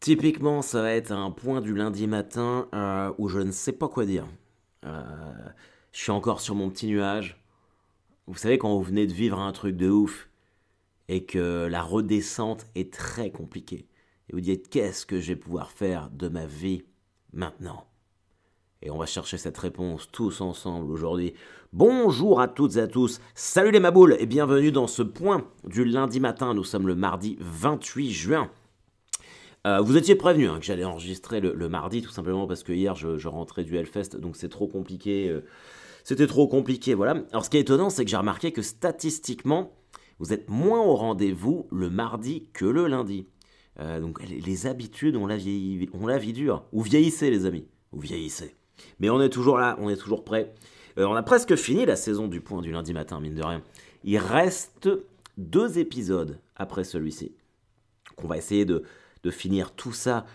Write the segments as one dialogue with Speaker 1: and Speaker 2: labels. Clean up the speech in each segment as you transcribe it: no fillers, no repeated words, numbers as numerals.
Speaker 1: Typiquement, ça va être un point du lundi matin où je ne sais pas quoi dire. Euh, je suis encore sur mon petit nuage. Vous savez, quand vous venez de vivre un truc de ouf et que la redescente est très compliquée, et vous dites qu'est-ce que je vais pouvoir faire de ma vie maintenant? Et on va chercher cette réponse tous ensemble aujourd'hui. Bonjour à toutes et à tous, salut les maboules et bienvenue dans ce point du lundi matin. Nous sommes le mardi 28 juin. Vous étiez prévenu que j'allais enregistrer le mardi, tout simplement parce que hier je rentrais du Hellfest, donc c'est trop compliqué. C'était trop compliqué, voilà. Alors ce qui est étonnant, c'est que j'ai remarqué que statistiquement, vous êtes moins au rendez-vous le mardi que le lundi. Donc les habitudes, on la vie dure. Ou vieillissez les amis, ou vieillissez. Mais on est toujours là, on est toujours prêt. On a presque fini la saison du point du lundi matin, mine de rien. Il reste 2 épisodes après celui-ci. Qu'on va essayer de finir tout ça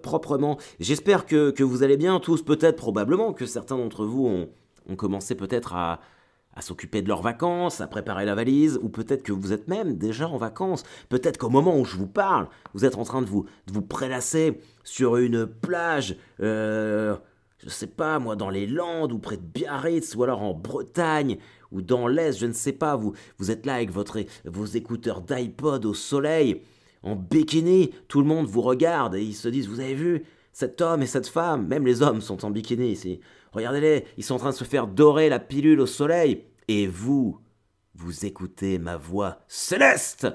Speaker 1: proprement. J'espère que vous allez bien tous, peut-être, probablement, que certains d'entre vous ont commencé peut-être à s'occuper de leurs vacances, à préparer la valise, ou peut-être que vous êtes même déjà en vacances. Peut-être qu'au moment où je vous parle, vous êtes en train de vous prélasser sur une plage, je sais pas moi, dans les Landes, ou près de Biarritz, ou alors en Bretagne, ou dans l'Est, je ne sais pas, vous êtes là avec vos écouteurs d'iPod au soleil, en bikini, tout le monde vous regarde et ils se disent, vous avez vu, cet homme et cette femme, même les hommes sont en bikini ici, regardez-les, ils sont en train de se faire dorer la pilule au soleil, et vous écoutez ma voix céleste,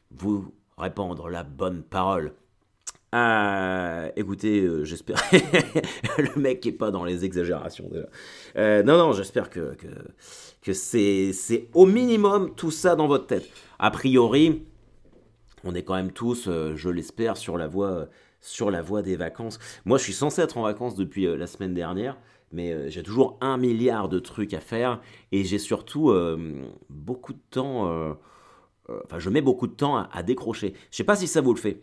Speaker 1: vous répandre la bonne parole. Écoutez, j'espère. Le mec qui est pas dans les exagérations déjà. Non, j'espère que c'est au minimum tout ça dans votre tête. A priori, on est quand même tous, je l'espère, sur la voie des vacances. Moi, je suis censé être en vacances depuis la semaine dernière, mais j'ai toujours 1 milliard de trucs à faire et j'ai surtout beaucoup de temps. Enfin, je mets beaucoup de temps à décrocher. Je sais pas si ça vous le fait.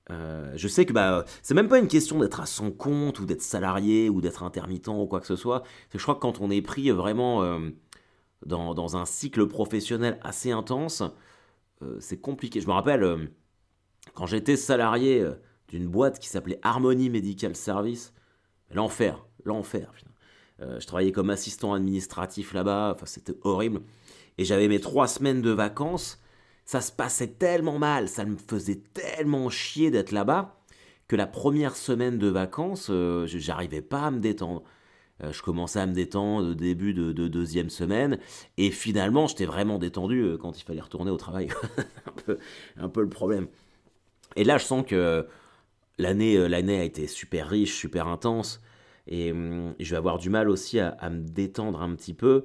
Speaker 1: Je sais que c'est même pas une question d'être à son compte ou d'être salarié ou d'être intermittent ou quoi que ce soit. C'est que je crois que quand on est pris vraiment dans un cycle professionnel assez intense, c'est compliqué. Je me rappelle quand j'étais salarié d'une boîte qui s'appelait Harmony Medical Service, l'enfer, l'enfer. Putain. Je travaillais comme assistant administratif là-bas, enfin c'était horrible. Et j'avais mes 3 semaines de vacances. Ça se passait tellement mal, ça me faisait tellement chier d'être là-bas, que la première semaine de vacances, j'arrivais pas à me détendre. Je commençais à me détendre au début de deuxième semaine, et finalement j'étais vraiment détendu quand il fallait retourner au travail. un peu le problème. Et là je sens que l'année a été super riche, super intense, et je vais avoir du mal aussi à me détendre un petit peu.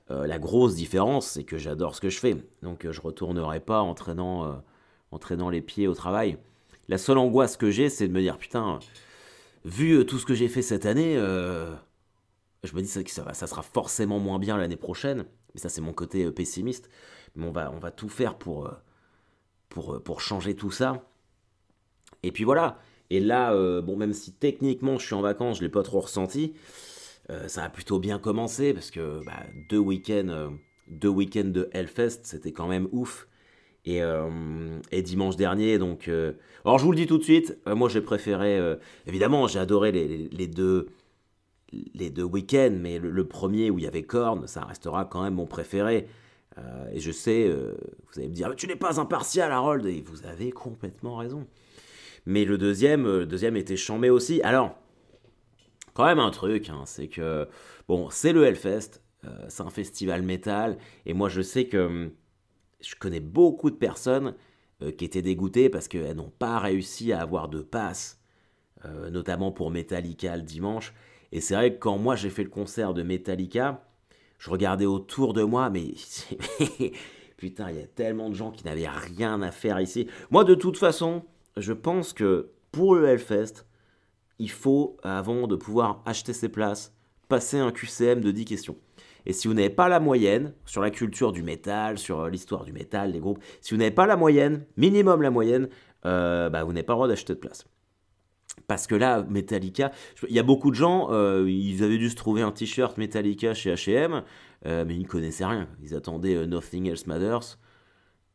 Speaker 1: La grosse différence, c'est que j'adore ce que je fais, donc je retournerai pas en traînant les pieds au travail. La seule angoisse que j'ai, c'est de me dire, putain, vu tout ce que j'ai fait cette année, je me dis que ça sera forcément moins bien l'année prochaine, mais ça c'est mon côté pessimiste, mais on va tout faire pour changer tout ça. Et puis voilà, et là, bon, même si techniquement je suis en vacances, je l'ai pas trop ressenti, ça a plutôt bien commencé, parce que 2 week-ends de Hellfest, c'était quand même ouf. Et dimanche dernier, donc... alors je vous le dis tout de suite, moi j'ai préféré... évidemment, j'ai adoré les deux week-ends, mais le premier où il y avait Korn, ça restera quand même mon préféré. Et je sais, vous allez me dire, tu n'es pas impartial, Harold, et vous avez complètement raison. Mais le deuxième était chambé aussi. Alors, quand même un truc, hein, c'est que, bon, c'est le Hellfest, c'est un festival métal, et moi je sais que je connais beaucoup de personnes qui étaient dégoûtées parce qu'elles n'ont pas réussi à avoir de passe, notamment pour Metallica le dimanche. Et c'est vrai que quand moi j'ai fait le concert de Metallica, je regardais autour de moi, mais putain, il y a tellement de gens qui n'avaient rien à faire ici. Moi, de toute façon, je pense que pour le Hellfest, il faut, avant de pouvoir acheter ses places, passer un QCM de 10 questions. Et si vous n'avez pas la moyenne sur la culture du métal, sur l'histoire du métal, les groupes, si vous n'avez pas la moyenne, minimum la moyenne, vous n'avez pas le droit d'acheter de place. Parce que là, Metallica, il y a beaucoup de gens, ils avaient dû se trouver un t-shirt Metallica chez H&M, mais ils ne connaissaient rien. Ils attendaient Nothing Else Matters,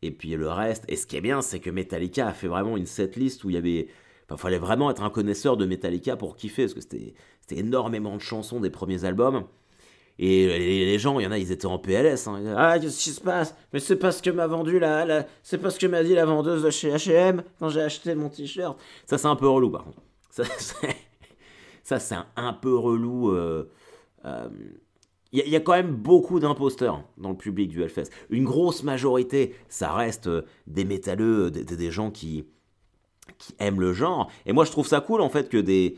Speaker 1: et puis le reste. Et ce qui est bien, c'est que Metallica a fait vraiment une setlist où il y avait Enfin, fallait vraiment être un connaisseur de Metallica pour kiffer, parce que c'était énormément de chansons des premiers albums. Et les gens, il y en a, ils étaient en PLS. Hein. Ah, qu'est-ce qui se passe? Mais c'est pas ce que m'a vendu c'est pas ce que m'a dit la vendeuse de chez H&M quand j'ai acheté mon t-shirt. Ça, c'est un peu relou, par contre. C'est un peu relou. Il y a quand même beaucoup d'imposteurs dans le public du Hellfest. Une grosse majorité, ça reste des métalleux, des gens qui aiment le genre. Et moi, je trouve ça cool, en fait, que des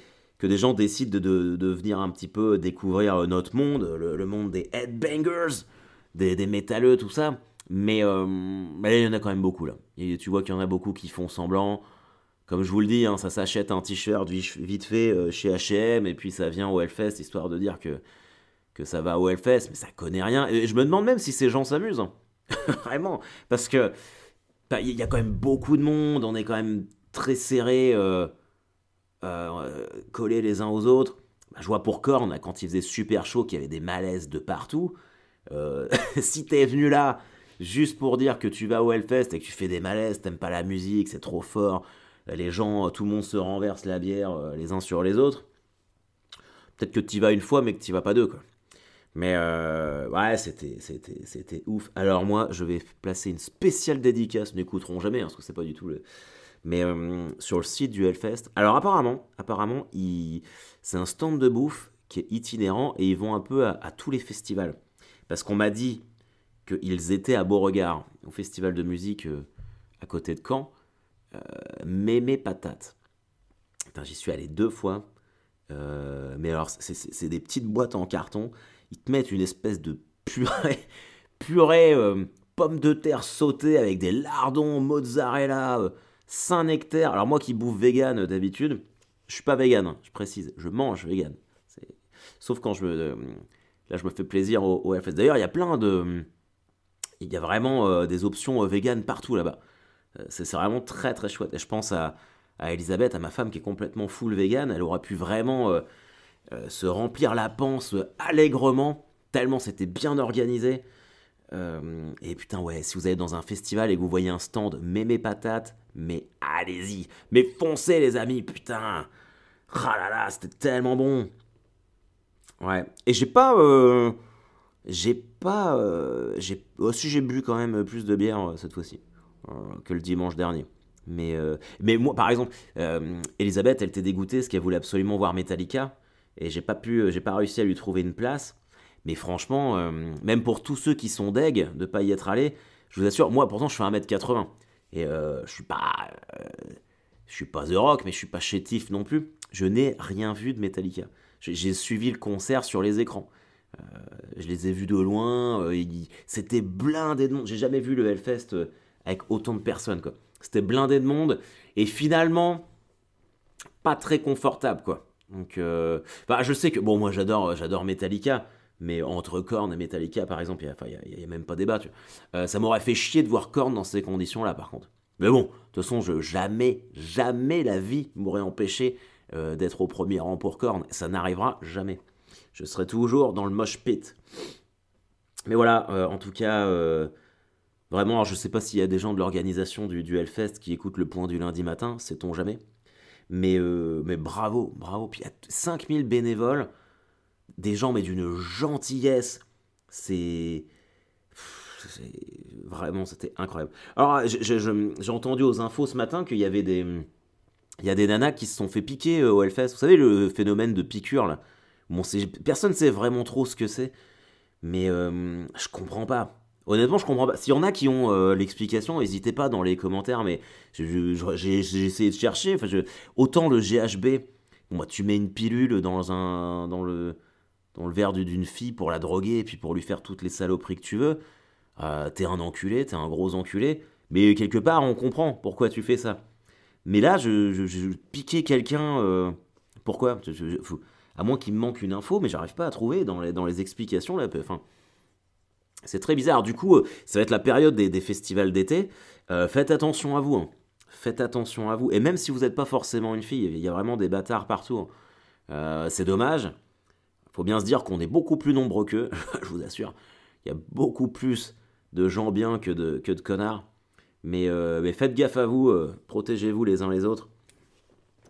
Speaker 1: gens décident de venir un petit peu découvrir notre monde, le monde des headbangers, des métalleux, tout ça. Mais il y en a quand même beaucoup, là. Et tu vois qu'il y en a beaucoup qui font semblant. Comme je vous le dis, hein, ça s'achète un t-shirt vite fait chez H&M, et puis ça vient au Hellfest, histoire de dire que ça va au Hellfest, mais ça connaît rien. Et je me demande même si ces gens s'amusent. Hein. Vraiment. Parce que il y a quand même beaucoup de monde, on est quand même très serrés, collés les uns aux autres. Bah, je vois pour Korn, quand il faisait super chaud, qu'il y avait des malaises de partout. Si t'es venu là juste pour dire que tu vas au Hellfest et que tu fais des malaises, t'aimes pas la musique, c'est trop fort, les gens, tout le monde se renverse la bière les uns sur les autres, peut-être que tu y vas une fois mais que tu y vas pas deux, quoi. Mais ouais, c'était ouf. Alors moi, je vais placer une spéciale dédicace, n'écouteront jamais, hein, parce que c'est pas du tout le... Mais sur le site du Hellfest, alors apparemment c'est un stand de bouffe qui est itinérant et ils vont un peu à tous les festivals. Parce qu'on m'a dit qu'ils étaient à Beauregard, au festival de musique à côté de Caen, Mémé Patate. Putain, j'y suis allé 2 fois. Mais alors, c'est des petites boîtes en carton. Ils te mettent une espèce de purée pommes de terre sautées avec des lardons, mozzarella, Saint-Nectaire. Alors moi qui bouffe vegan d'habitude, je suis pas vegan, hein, je précise, je mange vegan. Sauf quand là je me fais plaisir au Hellfest. D'ailleurs, il y a vraiment des options vegan partout là-bas. C'est vraiment très très chouette. Et je pense à Elisabeth, à ma femme qui est complètement full vegan. Elle aurait pu vraiment se remplir la panse allègrement, tellement c'était bien organisé. Et putain, ouais, si vous allez dans un festival et que vous voyez un stand mémé patate, mais allez-y, mais foncez les amis, putain. Ah là là, c'était tellement bon. Ouais, et aussi j'ai bu quand même plus de bière cette fois-ci que le dimanche dernier. Mais moi, par exemple, Elisabeth, elle était dégoûtée parce qu'elle voulait absolument voir Metallica et j'ai pas réussi à lui trouver une place. Mais franchement, même pour tous ceux qui sont deg de pas y être allés, je vous assure, moi pourtant je fais 1m80 et je suis pas The Rock, mais je suis pas chétif non plus. Je n'ai rien vu de Metallica. J'ai suivi le concert sur les écrans. Je les ai vus de loin. C'était blindé de monde. J'ai jamais vu le Hellfest avec autant de personnes, quoi. C'était blindé de monde. Et finalement, pas très confortable, quoi. Donc, bah, je sais que, bon, moi j'adore Metallica. Mais entre Korn et Metallica, par exemple, il n'y a même pas débat. Tu vois. Ça m'aurait fait chier de voir Korn dans ces conditions-là, par contre. Mais bon, de toute façon, jamais la vie m'aurait empêché d'être au premier rang pour Korn. Ça n'arrivera jamais. Je serai toujours dans le mosh pit. Mais voilà, en tout cas, vraiment, alors je sais pas s'il y a des gens de l'organisation du Hellfest qui écoutent le point du lundi matin, sait-on jamais. Mais bravo. Puis il y a 5000 bénévoles, des gens, mais d'une gentillesse. C'est vraiment, c'était incroyable. Alors, j'ai entendu aux infos ce matin qu'il y avait il y a des nanas qui se sont fait piquer au Hellfest. Vous savez, le phénomène de piqûre, là. Bon, personne ne sait vraiment trop ce que c'est, mais je comprends pas. Honnêtement, je comprends pas. S'il y en a qui ont l'explication, n'hésitez pas dans les commentaires, mais j'ai essayé de chercher. Enfin, autant le GHB, bon, bah, tu mets une pilule dans le verre d'une fille pour la droguer et puis pour lui faire toutes les saloperies que tu veux. T'es un enculé, t'es un gros enculé, mais quelque part, on comprend pourquoi tu fais ça. Mais là, je piquais quelqu'un. Pourquoi à moins qu'il me manque une info, mais j'arrive pas à trouver dans les explications là. Enfin, c'est très bizarre. Du coup, ça va être la période des festivals d'été. Faites attention à vous. Hein. Faites attention à vous. Et même si vous n'êtes pas forcément une fille, il y a vraiment des bâtards partout. Hein. C'est dommage. Faut bien se dire qu'on est beaucoup plus nombreux qu'eux. Je vous assure. Il y a beaucoup plus de gens bien que de connards. Mais faites gaffe à vous. Protégez-vous les uns les autres.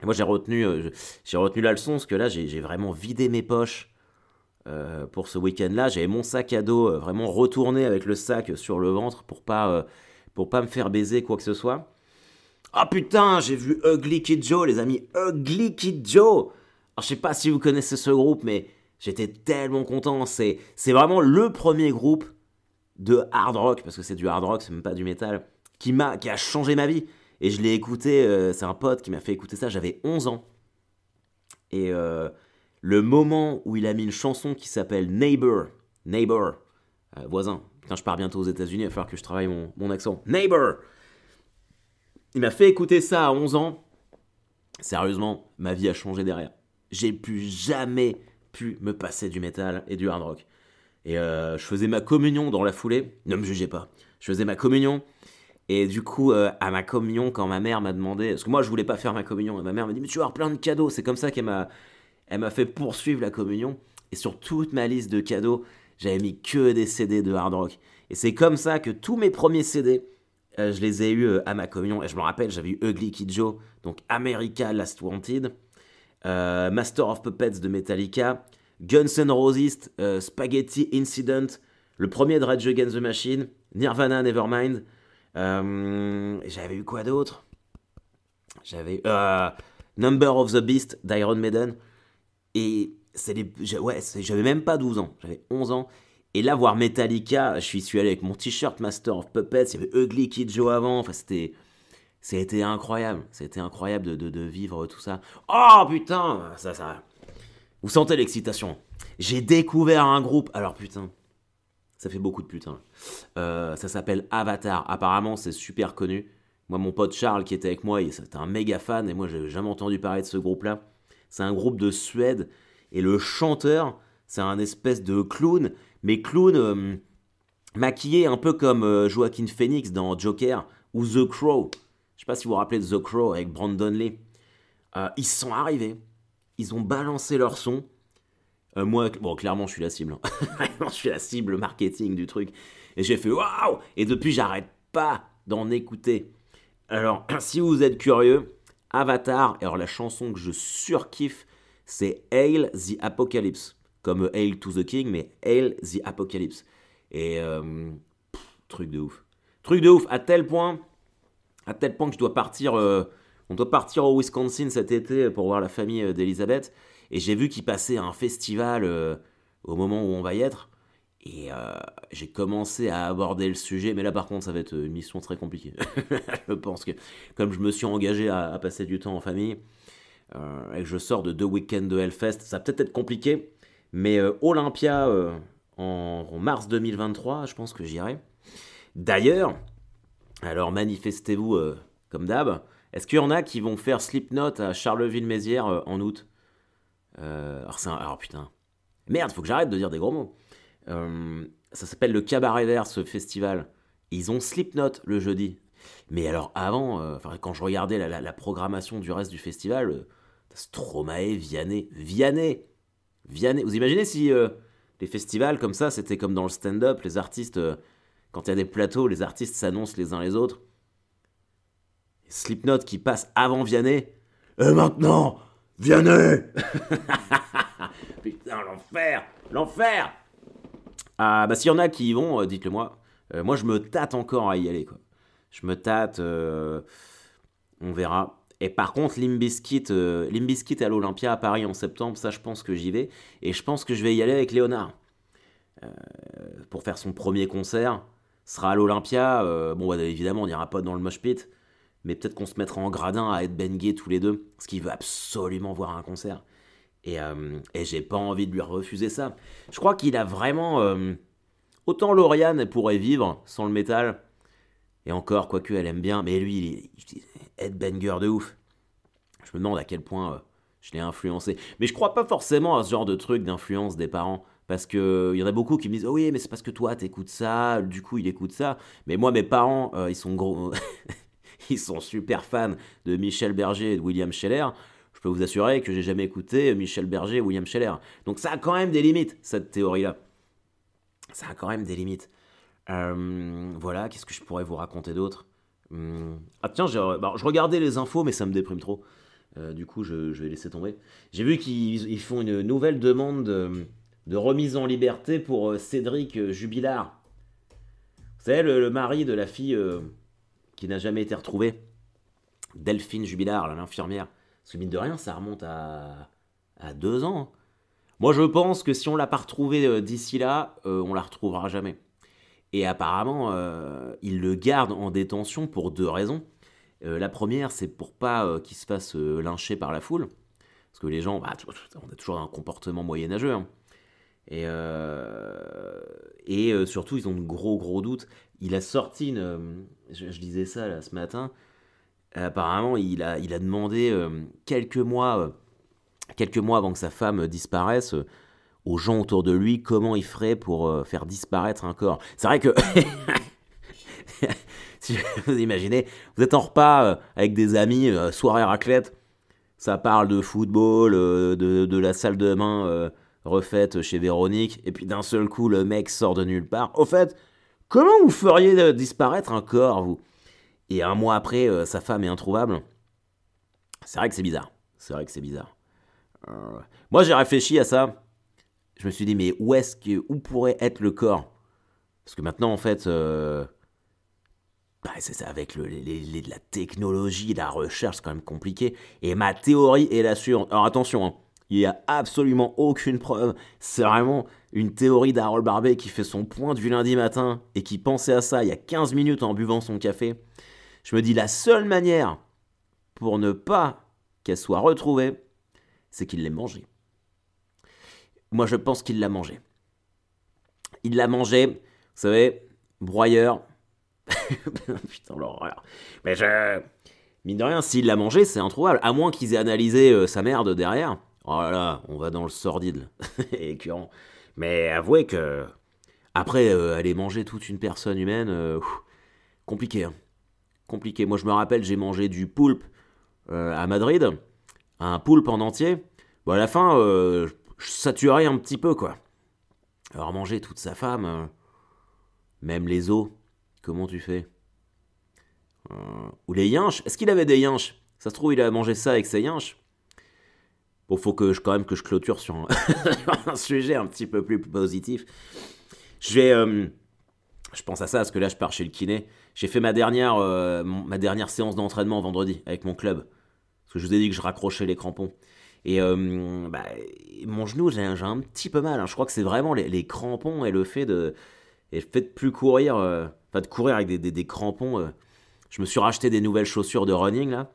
Speaker 1: Et moi, j'ai retenu la leçon, parce que là, j'ai vraiment vidé mes poches pour ce week-end-là. J'avais mon sac à dos vraiment retourné avec le sac sur le ventre pour pas me faire baiser quoi que ce soit. Ah putain, j'ai vu Ugly Kid Joe, les amis. Ugly Kid Joe. Alors, je sais pas si vous connaissez ce groupe, mais j'étais tellement content. C'est vraiment le premier groupe de hard rock, parce que c'est du hard rock, c'est même pas du métal, qui a changé ma vie. Et je l'ai écouté, c'est un pote qui m'a fait écouter ça, j'avais 11 ans. Et le moment où il a mis une chanson qui s'appelle Neighbor, voisin. Putain, je pars bientôt aux États-Unis, il va falloir que je travaille mon accent. Neighbor. Il m'a fait écouter ça à 11 ans. Sérieusement, ma vie a changé derrière. J'ai plus jamais pu me passer du métal et du hard rock. Et je faisais ma communion dans la foulée. Ne me jugez pas. Je faisais ma communion. Et du coup, à ma communion, quand ma mère m'a demandé... Parce que moi, je voulais pas faire ma communion. Et ma mère m'a dit, mais tu vas avoir plein de cadeaux. C'est comme ça elle m'a fait poursuivre la communion. Et sur toute ma liste de cadeaux, j'avais mis que des CD de hard rock. Et c'est comme ça que tous mes premiers CD, je les ai eus à ma communion. Et je me rappelle, j'avais eu Ugly Kid Joe, donc America Last Wanted, Master of Puppets de Metallica, Guns N' Roses, Spaghetti Incident, le premier de Rage Against the Machine, Nirvana Nevermind. J'avais eu quoi d'autre? J'avais Number of the Beast d'Iron Maiden. Et j'avais même pas 12 ans, j'avais 11 ans. Et là, voir Metallica, je suis allé avec mon t-shirt Master of Puppets, il y avait Ugly Kid Joe avant, enfin c'était incroyable. C'était incroyable de vivre tout ça. Oh putain, ça. Vous sentez l'excitation. J'ai découvert un groupe, alors putain, ça fait beaucoup de putain. Ça s'appelle Avatar, apparemment c'est super connu. Moi, mon pote Charles qui était avec moi, c'était un méga fan, et moi j'avais jamais entendu parler de ce groupe-là. C'est un groupe de Suède, et le chanteur, c'est un espèce de clown, mais clown maquillé un peu comme Joaquin Phoenix dans Joker, ou The Crow. Je sais pas si vous vous rappelez de The Crow avec Brandon Lee. Ils sont arrivés, ils ont balancé leur son. Moi, bon, clairement, je suis la cible. Vraiment, je suis la cible marketing du truc. Et j'ai fait waouh! Et depuis, j'arrête pas d'en écouter. Alors, si vous êtes curieux, Avatar, alors la chanson que je surkiffe, c'est Hail the Apocalypse. Comme Hail to the King, mais Hail the Apocalypse. Et truc de ouf. Truc de ouf, à tel point que je dois partir. On doit partir au Wisconsin cet été pour voir la famille d'Elisabeth. Et j'ai vu qu'il passait à un festival au moment où on va y être. Et j'ai commencé à aborder le sujet. Mais là, par contre, ça va être une mission très compliquée. Je pense que, comme je me suis engagé à passer du temps en famille, et que je sors de 2 week-ends de Hellfest, ça va peut-être être compliqué. Mais Olympia en mars 2023, je pense que j'irai. D'ailleurs, alors manifestez-vous comme d'hab. Est-ce qu'il y en a qui vont faire Slipknot à Charleville-Mézières en août? Alors putain. Merde, faut que j'arrête de dire des gros mots. Ça s'appelle le Cabaret Vert, ce festival. Ils ont Slipknot le jeudi. Mais alors avant, quand je regardais la programmation du reste du festival, Stromae, Vianney. Vous imaginez si les festivals comme ça, c'était comme dans le stand-up, les artistes, quand il y a des plateaux, les artistes s'annoncent les uns les autres. Slipknot qui passe avant Vianney. Et maintenant, Vianney. Putain, l'enfer. Ah, bah s'il y en a qui y vont, dites-le moi. Moi, je me tâte encore à y aller, quoi. Je me tâte, on verra. Et par contre, Limp Bizkit est à l'Olympia à Paris en septembre, ça je pense que j'y vais. Et je pense que je vais y aller avec Léonard. Pour faire son premier concert. Sera à l'Olympia. Bon, bah, évidemment, on n'ira pas dans le mosh pit. Mais peut-être qu'on se mettra en gradin à headbanger tous les deux. Parce qu'il veut absolument voir un concert. Et j'ai pas envie de lui refuser ça. Je crois qu'il a vraiment... autant Lauriane, elle pourrait vivre sans le métal. Et encore, quoique elle aime bien. Mais lui, il est headbanger de ouf. Je me demande à quel point je l'ai influencé. Mais je crois pas forcément à ce genre de truc d'influence des parents. Parce qu'il y en a beaucoup qui me disent « Oh oui, mais c'est parce que toi, t'écoutes ça. Du coup, il écoute ça. » Mais moi, mes parents, ils sont gros... ils sont super fans de Michel Berger et de William Scheller. Je peux vous assurer que j'ai jamais écouté Michel Berger et William Scheller. Donc ça a quand même des limites, cette théorie-là. Ça a quand même des limites. Voilà, qu'est-ce que je pourrais vous raconter d'autre? Ah tiens, je regardais les infos, mais ça me déprime trop. Du coup, je vais laisser tomber. J'ai vu qu'ils font une nouvelle demande de remise en liberté pour Cédric Jubilard. Vous savez, le mari de la fille qui n'a jamais été retrouvée. Delphine Jubilard, là, l'infirmière. Parce que mine de rien, ça remonte à 2 ans. Moi, je pense que si on l'a pas retrouvée d'ici là, on la retrouvera jamais. Et apparemment, ils le gardent en détention pour 2 raisons. La première, c'est pour pas qu'il se fasse lyncher par la foule. Parce que les gens, bah, on a toujours un comportement moyenâgeux. Hein. Et surtout, ils ont de gros doutes. Il a sorti je lisais ça là, ce matin. Apparemment, il a demandé quelques mois avant que sa femme disparaisse, aux gens autour de lui comment il ferait pour faire disparaître un corps. C'est vrai que, si vous imaginez, vous êtes en repas avec des amis, soirée raclette, ça parle de football, de la salle de bain refaite chez Véronique, et puis d'un seul coup, le mec sort de nulle part. Au fait, comment vous feriez disparaître un corps, vous? Et un mois après, sa femme est introuvable. C'est vrai que c'est bizarre. C'est vrai que c'est bizarre. Moi, j'ai réfléchi à ça. Je me suis dit, mais où pourrait être le corps? Parce que maintenant, en fait, c'est ça, avec la technologie, la recherche, c'est quand même compliqué. Et ma théorie est la suivante. Alors attention, hein, il n'y a absolument aucune preuve. C'est vraiment une théorie d'Harold Barbet qui fait son point du lundi matin et qui pensait à ça il y a 15 minutes en buvant son café. Je me dis, la seule manière pour ne pas qu'elle soit retrouvée, c'est qu'il l'ait mangée. Moi, je pense qu'il l'a mangée. Il l'a mangée, vous savez, broyeur. Putain, l'horreur. Mais mine de rien, s'il l'a mangée, c'est introuvable. À moins qu'ils aient analysé sa merde derrière. Oh là là, on va dans le sordide. Écœurant. Mais avouez que... Après, aller manger toute une personne humaine, compliqué, hein. Compliqué. Moi, je me rappelle, j'ai mangé du poulpe à Madrid, un poulpe en entier. Bon, à la fin, je saturais un petit peu, quoi. Alors, manger toute sa femme, même les os, comment tu fais? Ou les yinches? Est-ce qu'il avait des yinches? Ça se trouve, il a mangé ça avec ses yinches. Bon, faut quand même que je clôture sur un sujet un petit peu plus positif. Je pense à ça parce que là, je pars chez le kiné. J'ai fait ma dernière séance d'entraînement vendredi avec mon club. Parce que je vous ai dit que je raccrochais les crampons. Et mon genou, j'ai un petit peu mal. Hein. Je crois que c'est vraiment les crampons et le fait de plus courir, de courir avec des crampons. Je me suis racheté des nouvelles chaussures de running là,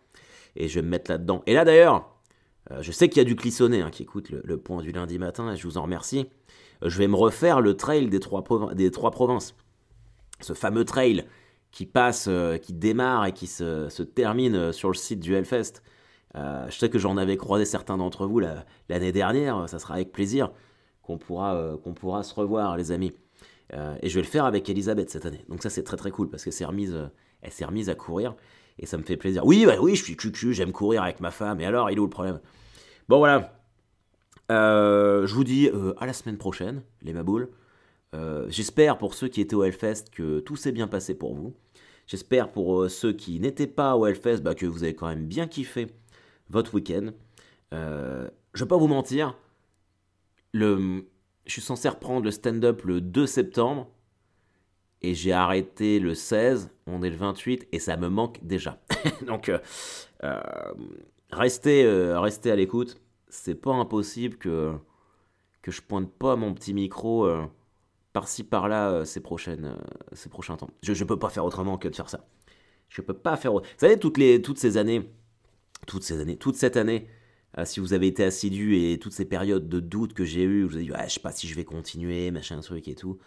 Speaker 1: et je vais me mettre là-dedans. Et là d'ailleurs, je sais qu'il y a du clissonné qui écoute le point du lundi matin, et je vous en remercie. Je vais me refaire le trail des trois provinces. Ce fameux trail qui passe, qui démarre et qui se termine sur le site du Hellfest. Je sais que j'en avais croisé certains d'entre vous l'année dernière. Ça sera avec plaisir qu'on pourra se revoir, les amis. Et je vais le faire avec Elisabeth cette année. Donc ça, c'est très très cool parce qu'elle elle s'est remise à courir et ça me fait plaisir. Oui, je suis cucu, j'aime courir avec ma femme. Et alors, il est où le problème? Bon, voilà. Je vous dis à la semaine prochaine, les maboules. J'espère pour ceux qui étaient au Hellfest que tout s'est bien passé pour vous. J'espère pour ceux qui n'étaient pas au Hellfest que vous avez quand même bien kiffé votre week-end. Je vais pas vous mentir, je suis censé reprendre le stand-up le 2 septembre et j'ai arrêté le 16, on est le 28 et ça me manque déjà. Donc restez à l'écoute, c'est pas impossible que je pointe pas mon petit micro par-ci par-là ces prochains temps. Je peux pas faire autrement que de faire ça. Je peux pas faire. Vous savez, toute cette année, si vous avez été assidu et toutes ces périodes de doute que j'ai eues, où je vous ai dit, je sais pas si je vais continuer, machin truc et tout.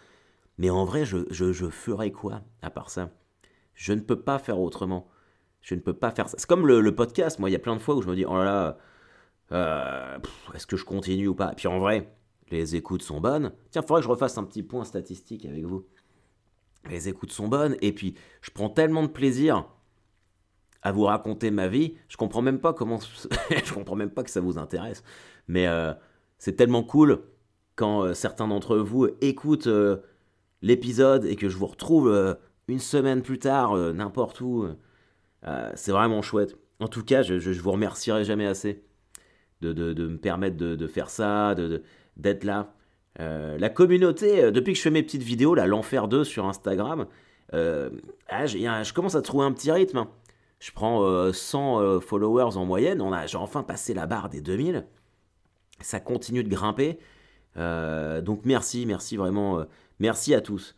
Speaker 1: Mais en vrai, je ferais quoi à part ça? Je ne peux pas faire autrement. Je ne peux pas faire ça. C'est comme le podcast. Moi, il y a plein de fois où je me dis, oh là là, est-ce que je continue ou pas? Et puis en vrai, les écoutes sont bonnes. Tiens, il faudrait que je refasse un petit point statistique avec vous. Les écoutes sont bonnes. Et puis, je prends tellement de plaisir à vous raconter ma vie. Je comprends même pas je comprends même pas que ça vous intéresse. Mais c'est tellement cool quand certains d'entre vous écoutent l'épisode et que je vous retrouve une semaine plus tard, n'importe où. C'est vraiment chouette. En tout cas, je vous remercierai jamais assez de me permettre de faire ça, d'être là. La communauté, depuis que je fais mes petites vidéos, là, l'Enfer 2 sur Instagram, je commence à trouver un petit rythme, hein. Je prends 100 followers en moyenne, j'ai enfin passé la barre des 2000. Ça continue de grimper. Donc merci vraiment. Merci à tous.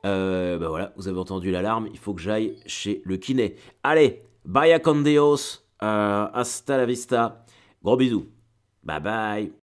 Speaker 1: Bah voilà, vous avez entendu l'alarme, il faut que j'aille chez le kiné. Allez, bye con Dios, hasta la vista. Gros bisous. Bye bye.